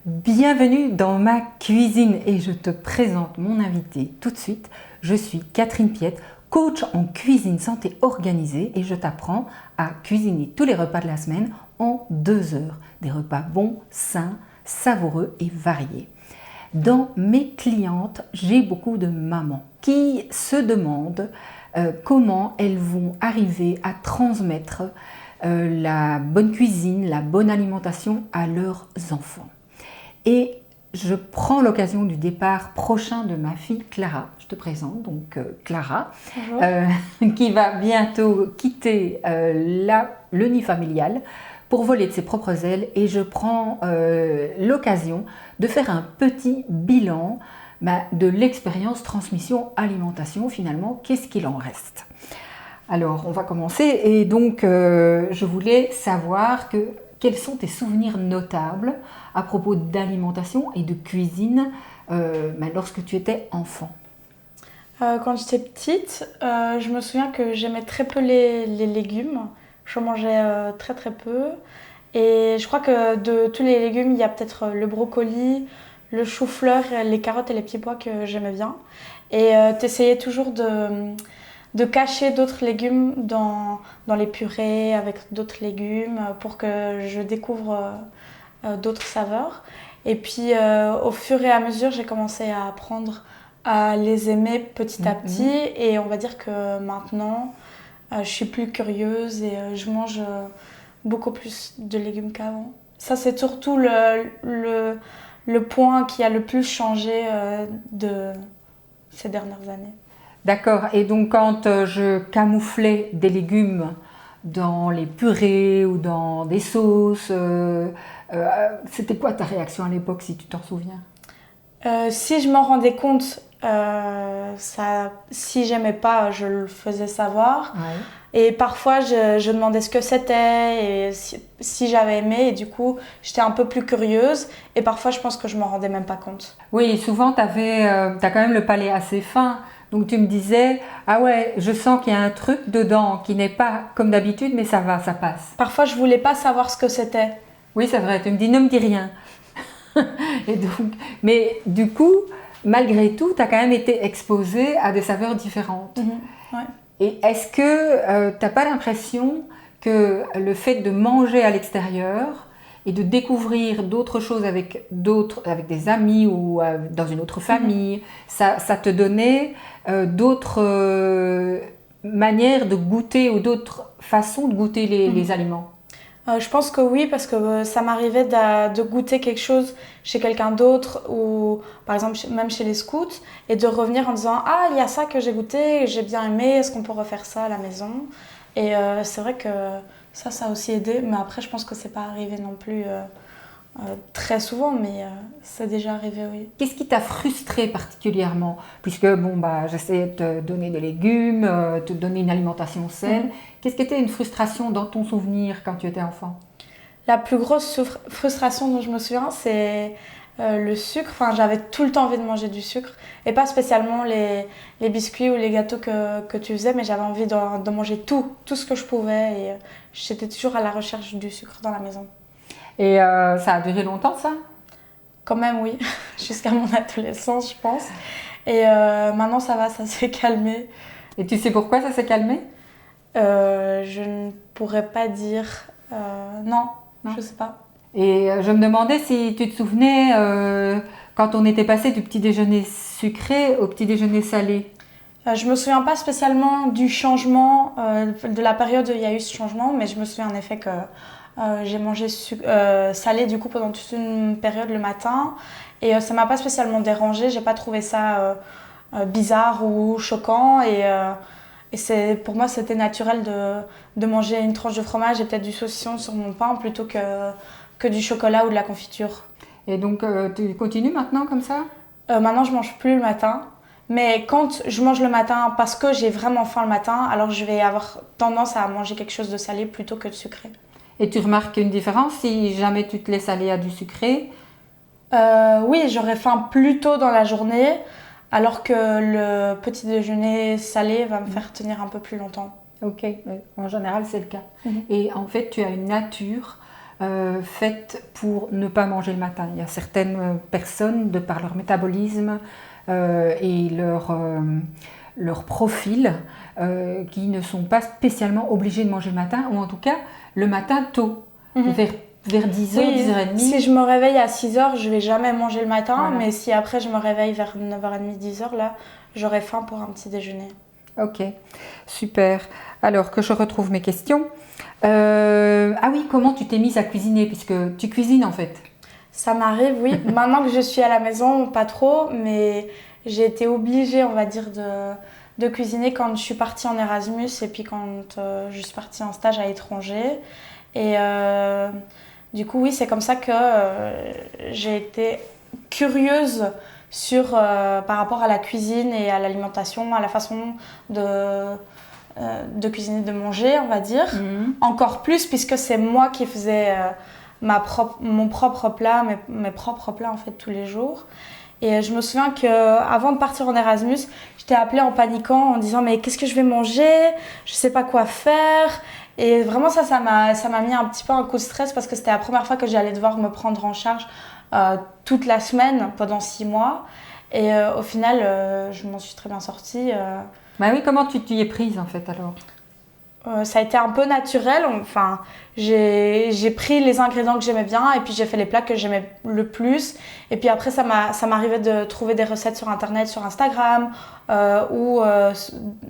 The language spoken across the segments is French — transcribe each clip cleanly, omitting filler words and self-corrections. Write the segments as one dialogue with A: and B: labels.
A: Bienvenue dans ma cuisine et je te présente mon invité tout de suite. Je suis Catherine Piette, coach en cuisine santé organisée et je t'apprends à cuisiner tous les repas de la semaine en 2 heures. Des repas bons, sains, savoureux et variés. Dans mes clientes, j'ai beaucoup de mamans qui se demandent comment elles vont arriver à transmettre la bonne cuisine, la bonne alimentation à leurs enfants. Et je prends l'occasion du départ prochain de ma fille Clara. Je te présente donc Clara, qui va bientôt quitter le nid familial pour voler de ses propres ailes. Et je prends l'occasion de faire un petit bilan de l'expérience transmission alimentation. Finalement, qu'est-ce qu'il en reste? Alors, on va commencer. Et donc, je voulais savoir quels sont tes souvenirs notables à propos d'alimentation et de cuisine lorsque tu étais enfant?
B: Quand j'étais petite, je me souviens que j'aimais très peu les légumes. Je mangeais très très peu. Et je crois que de tous les légumes, il y a peut-être le brocoli, le chou-fleur, les carottes et les petits pois que j'aimais bien. Et t'essayais toujours de cacher d'autres légumes dans les purées avec d'autres légumes pour que je découvre d'autres saveurs. Et puis au fur et à mesure, j'ai commencé à apprendre à les aimer petit à petit. Et on va dire que maintenant, je suis plus curieuse et je mange beaucoup plus de légumes qu'avant. Ça, c'est surtout le point qui a le plus changé de ces dernières années.
A: D'accord. Et donc, quand je camouflais des légumes dans les purées ou dans des sauces, c'était quoi ta réaction à l'époque, si tu t'en souviens?
B: Si je m'en rendais compte, si j'aimais pas, je le faisais savoir.
A: Ouais.
B: Et parfois, je demandais ce que c'était et si j'avais aimé. Et du coup, j'étais un peu plus curieuse. Et parfois, je pense que je m'en rendais même pas compte.
A: Oui, souvent, t'as quand même le palais assez fin. Donc, tu me disais, ah ouais, je sens qu'il y a un truc dedans qui n'est pas comme d'habitude, mais ça va, ça passe.
B: Parfois, je voulais pas savoir ce que c'était.
A: Oui, c'est vrai, tu me dis, ne me dis rien. Et donc, mais du coup, malgré tout, tu as quand même été exposée à des saveurs différentes.
B: Ouais.
A: Et est-ce que tu n'as pas l'impression que le fait de manger à l'extérieur et de découvrir d'autres choses avec des amis ou dans une autre famille, ça te donnait d'autres manières de goûter ou d'autres façons de goûter les aliments?
B: Je pense que oui, parce que ça m'arrivait de goûter quelque chose chez quelqu'un d'autre ou par exemple même chez les scouts et de revenir en disant « Ah, il y a ça que j'ai goûté, j'ai bien aimé, est-ce qu'on peut refaire ça à la maison ?» Et c'est vrai que ça a aussi aidé, mais après je pense que c'est pas arrivé non plus très souvent, mais c'est déjà arrivé, oui.
A: Qu'est-ce qui t'a frustré particulièrement? Puisque j'essayais de te donner des légumes, te donner une alimentation saine. Qu'est-ce qui était une frustration dans ton souvenir quand tu étais enfant?
B: La plus grosse frustration dont je me souviens, c'est le sucre. Enfin, j'avais tout le temps envie de manger du sucre. Et pas spécialement les biscuits ou les gâteaux que tu faisais, mais j'avais envie de manger tout ce que je pouvais. Et j'étais toujours à la recherche du sucre dans la maison.
A: Et ça a duré longtemps, ça?
B: Quand même, oui. Jusqu'à mon adolescence, je pense. Et maintenant, ça va, ça s'est calmé.
A: Et tu sais pourquoi ça s'est calmé?
B: Je ne pourrais pas dire... Non, je sais pas.
A: Et je me demandais si tu te souvenais quand on était passé du petit déjeuner sucré au petit déjeuner salé.
B: Je me souviens pas spécialement du changement, de la période où il y a eu ce changement, mais je me souviens en effet que j'ai mangé salé du coup pendant toute une période le matin et ça m'a pas spécialement dérangée, j'ai pas trouvé ça bizarre ou choquant et pour moi c'était naturel de manger une tranche de fromage et peut-être du saucisson sur mon pain plutôt que du chocolat ou de la confiture.
A: Et donc tu continues maintenant comme ça?
B: Maintenant je mange plus le matin. Mais quand je mange le matin parce que j'ai vraiment faim le matin, alors je vais avoir tendance à manger quelque chose de salé plutôt que de sucré.
A: Et tu remarques une différence si jamais tu te laisses aller à du sucré?
B: Oui, j'aurai faim plus tôt dans la journée, alors que le petit déjeuner salé va me faire tenir un peu plus longtemps.
A: Ok, en général c'est le cas. Et en fait tu as une nature faites pour ne pas manger le matin. Il y a certaines personnes, de par leur métabolisme et leur profil, qui ne sont pas spécialement obligées de manger le matin, ou en tout cas le matin tôt, vers 10h,
B: Oui,
A: 10h30.
B: si je me réveille à 6h, je vais jamais manger le matin,
A: Voilà.
B: mais si après je me réveille vers 9h30, 10h, là, j'aurai faim pour un petit déjeuner.
A: Ok, super. Alors que je retrouve mes questions. Ah oui, comment tu t'es mise à cuisiner, puisque tu cuisines en fait?
B: Ça m'arrive, oui. Maintenant que je suis à la maison, pas trop, mais j'ai été obligée, on va dire, de cuisiner quand je suis partie en Erasmus et puis quand je suis partie en stage à l'étranger. Et du coup, oui, c'est comme ça que j'ai été curieuse par rapport à la cuisine et à l'alimentation, à la façon de cuisiner, de manger, on va dire. Encore plus puisque c'est moi qui faisais mon propre plat, mes propres plats en fait tous les jours. Et je me souviens qu'avant de partir en Erasmus, j'étais appelée en paniquant en disant mais qu'est-ce que je vais manger? Je sais pas quoi faire. Et vraiment ça m'a mis un petit peu un coup de stress parce que c'était la première fois que j'allais devoir me prendre en charge toute la semaine pendant 6 mois. Et au final, je m'en suis très bien sortie.
A: Bah oui, comment tu t'y es prise en fait alors?
B: Ça a été un peu naturel. Enfin, j'ai pris les ingrédients que j'aimais bien et puis j'ai fait les plats que j'aimais le plus. Et puis après, ça m'arrivait de trouver des recettes sur Internet, sur Instagram ou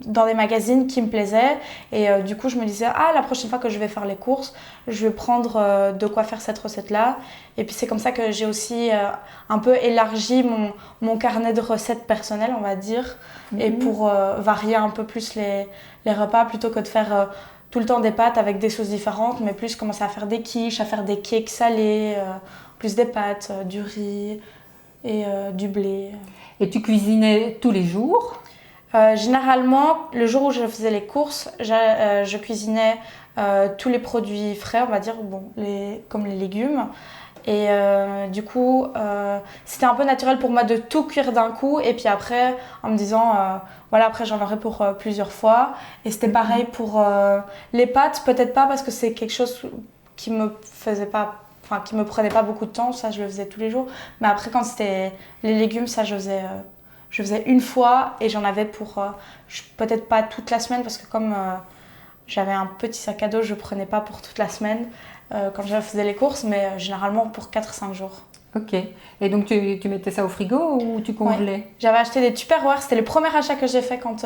B: dans des magazines qui me plaisaient. Et du coup, je me disais, ah, la prochaine fois que je vais faire les courses, je vais prendre de quoi faire cette recette-là. Et puis c'est comme ça que j'ai aussi un peu élargi mon carnet de recettes personnelles, on va dire. Et pour varier un peu plus les repas, plutôt que de faire tout le temps des pâtes avec des sauces différentes, mais plus commencer à faire des quiches, à faire des cakes salés, plus des pâtes, du riz et du blé.
A: Et tu cuisinais tous les jours?
B: Généralement, le jour où je faisais les courses, je cuisinais tous les produits frais, on va dire, comme les légumes. Et du coup, c'était un peu naturel pour moi de tout cuire d'un coup. Et puis après, en me disant, voilà, après j'en aurai pour plusieurs fois. Et c'était pareil pour les pâtes, peut-être pas parce que c'est quelque chose qui me prenait pas beaucoup de temps. Ça, je le faisais tous les jours. Mais après, quand c'était les légumes, ça, je faisais une fois et j'en avais pour peut-être pas toute la semaine parce que comme j'avais un petit sac à dos, je prenais pas pour toute la semaine. Quand je faisais les courses, mais généralement pour 4-5 jours.
A: Ok. Et donc tu mettais ça au frigo ou tu congelais?
B: Ouais. J'avais acheté des Tupperware, c'était le premier achat que j'ai fait quand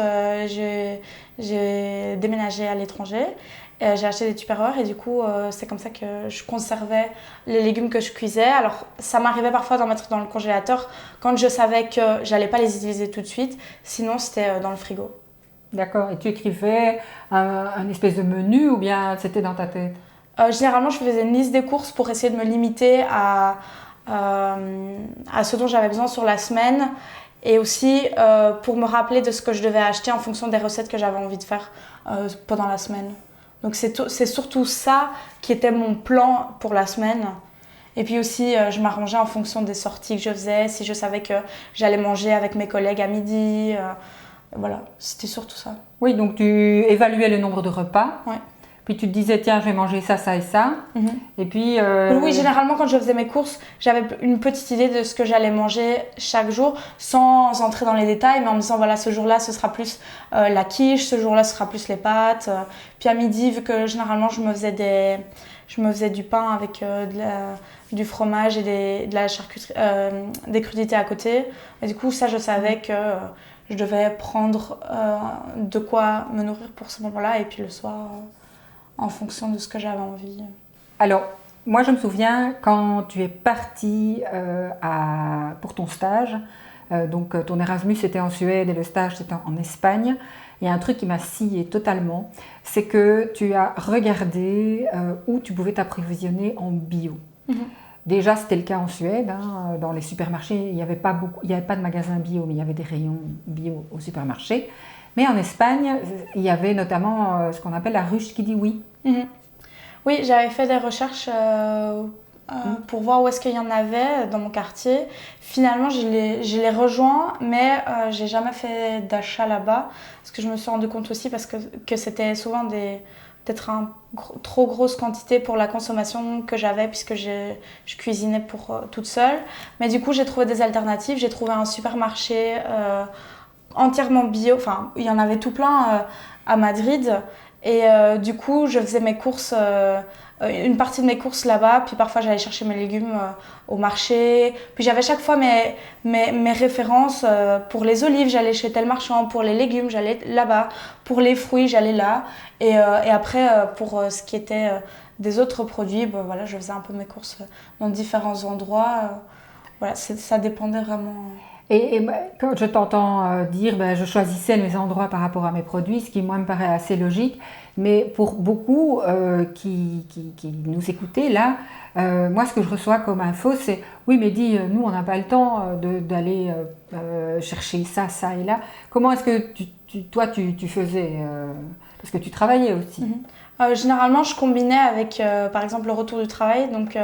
B: j'ai déménagé à l'étranger. J'ai acheté des Tupperware et du coup c'est comme ça que je conservais les légumes que je cuisais. Alors ça m'arrivait parfois d'en mettre dans le congélateur quand je savais que j'allais pas les utiliser tout de suite, sinon c'était dans le frigo.
A: D'accord. Et tu écrivais un espèce de menu ou bien c'était dans ta tête?
B: Généralement, je faisais une liste des courses pour essayer de me limiter à ce dont j'avais besoin sur la semaine et aussi pour me rappeler de ce que je devais acheter en fonction des recettes que j'avais envie de faire pendant la semaine. Donc c'est surtout ça qui était mon plan pour la semaine. Et puis aussi, je m'arrangeais en fonction des sorties que je faisais, si je savais que j'allais manger avec mes collègues à midi. Voilà, c'était surtout ça.
A: Oui, donc tu évaluais le nombre de repas.
B: Ouais.
A: Puis tu te disais, tiens, je vais manger ça, ça et ça. Et puis...
B: Oui, généralement, quand je faisais mes courses, j'avais une petite idée de ce que j'allais manger chaque jour, sans entrer dans les détails, mais en me disant, voilà, ce jour-là, ce sera plus la quiche, ce jour-là, ce sera plus les pâtes. Puis à midi, vu que généralement, je me faisais du pain avec du fromage et de la charcuterie, des crudités à côté. Et du coup, ça, je savais que je devais prendre de quoi me nourrir pour ce moment-là. Et puis le soir... en fonction de ce que j'avais envie.
A: Alors, moi je me souviens quand tu es partie pour ton stage, donc ton Erasmus était en Suède et le stage c'était en Espagne, il y a un truc qui m'a scié totalement, c'est que tu as regardé où tu pouvais t'approvisionner en bio. Déjà c'était le cas en Suède, hein, dans les supermarchés, il n'y avait pas de magasins bio, mais il y avait des rayons bio au supermarché. Mais en Espagne, il y avait notamment ce qu'on appelle la ruche qui dit oui.
B: Oui, j'avais fait des recherches pour voir où est-ce qu'il y en avait dans mon quartier. Finalement, je les rejoins, mais j'ai jamais fait d'achat là-bas. Parce que je me suis rendu compte aussi que c'était souvent des peut-être trop grosse quantité pour la consommation que j'avais puisque je cuisinais pour toute seule. Mais du coup, j'ai trouvé des alternatives. J'ai trouvé un supermarché entièrement bio. Enfin, il y en avait tout plein à Madrid. Et du coup, je faisais mes courses, une partie de mes courses là-bas. Puis parfois, j'allais chercher mes légumes au marché. Puis j'avais chaque fois mes références. Pour les olives, j'allais chez tel marchand. Pour les légumes, j'allais là-bas. Pour les fruits, j'allais là. Et après, pour ce qui était des autres produits, bon, voilà, je faisais un peu mes courses dans différents endroits. Voilà, ça dépendait vraiment.
A: Et quand je t'entends dire je choisissais mes endroits par rapport à mes produits, ce qui moi me paraît assez logique, mais pour beaucoup qui nous écoutaient là, moi ce que je reçois comme info c'est oui mais dis nous on n'a pas le temps d'aller chercher ça et là. Comment est-ce que toi tu faisais parce que tu travaillais aussi.
B: Généralement, je combinais avec, par exemple, le retour du travail. Donc,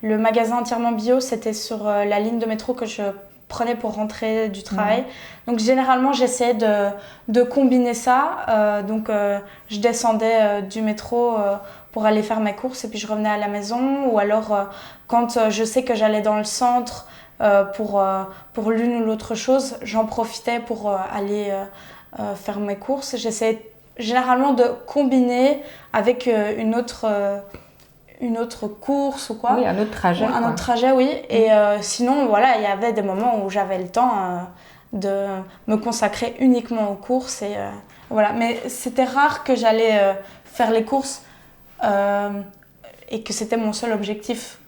B: le magasin entièrement bio, c'était sur la ligne de métro que je prenais pour rentrer du travail. Donc, généralement, j'essayais de combiner ça. Donc, je descendais du métro pour aller faire mes courses et puis je revenais à la maison. Ou alors, quand je sais que j'allais dans le centre pour l'une ou l'autre chose, j'en profitais pour aller faire mes courses. J'essayais généralement de combiner avec une autre course ou quoi.
A: Oui, un autre trajet.
B: Un autre trajet, oui. Et sinon, voilà, il y avait des moments où j'avais le temps de me consacrer uniquement aux courses. Et, voilà. Mais c'était rare que j'allais faire les courses et que c'était mon seul objectif.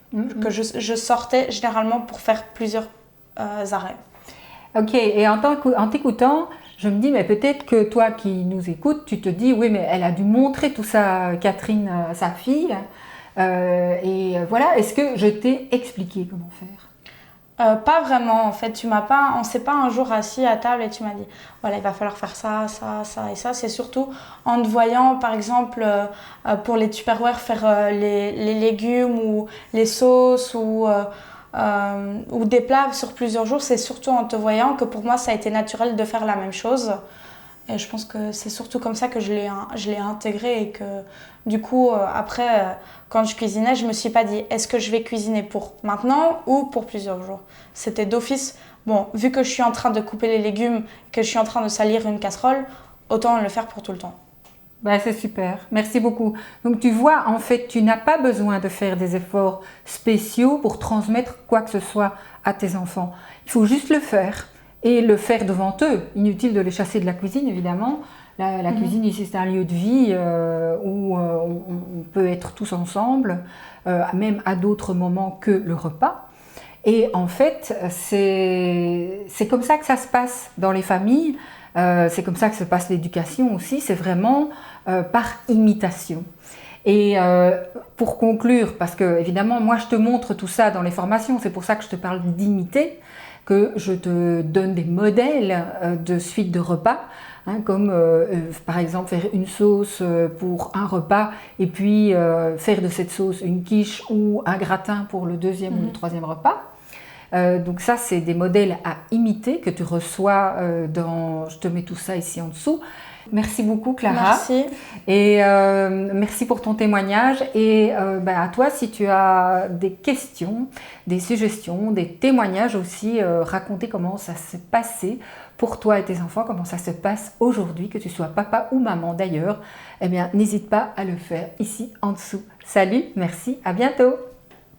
B: Que je sortais généralement pour faire plusieurs arrêts.
A: Ok, et en t'écoutant, je me dis, mais peut-être que toi qui nous écoutes, tu te dis, oui, mais elle a dû montrer tout ça, Catherine, à sa fille. Et voilà, est-ce que je t'ai expliqué comment faire ?
B: Pas vraiment, en fait. On s'est pas un jour assis à table et tu m'as dit, voilà, il va falloir faire ça et ça. C'est surtout en te voyant, par exemple, pour les Tupperware, faire les légumes ou les sauces ou des plats sur plusieurs jours. C'est surtout en te voyant que pour moi, ça a été naturel de faire la même chose. Et je pense que c'est surtout comme ça que je l'ai intégré et que du coup, après, quand je cuisinais, je me suis pas dit est-ce que je vais cuisiner pour maintenant ou pour plusieurs jours. C'était d'office, bon, vu que je suis en train de couper les légumes, que je suis en train de salir une casserole, autant le faire pour tout le temps.
A: C'est super, merci beaucoup. Donc tu vois, en fait, tu n'as pas besoin de faire des efforts spéciaux pour transmettre quoi que ce soit à tes enfants. Il faut juste le faire. Et le faire devant eux. Inutile de les chasser de la cuisine, évidemment. La cuisine, ici, c'est un lieu de vie où on peut être tous ensemble, même à d'autres moments que le repas. Et en fait, c'est comme ça que ça se passe dans les familles. C'est comme ça que se passe l'éducation aussi. C'est vraiment par imitation. Et pour conclure, parce que évidemment, moi, je te montre tout ça dans les formations. C'est pour ça que je te parle d'imiter. Que je te donne des modèles de suite de repas, comme par exemple faire une sauce pour un repas et puis faire de cette sauce une quiche ou un gratin pour le deuxième ou le troisième repas. Donc ça, c'est des modèles à imiter que tu reçois je te mets tout ça ici en dessous. Merci beaucoup Clara.
B: Merci.
A: Et merci pour ton témoignage. Et à toi, si tu as des questions, des suggestions, des témoignages aussi, raconter comment ça s'est passé pour toi et tes enfants, comment ça se passe aujourd'hui, que tu sois papa ou maman d'ailleurs, eh bien n'hésite pas à le faire ici en dessous. Salut, merci, à bientôt.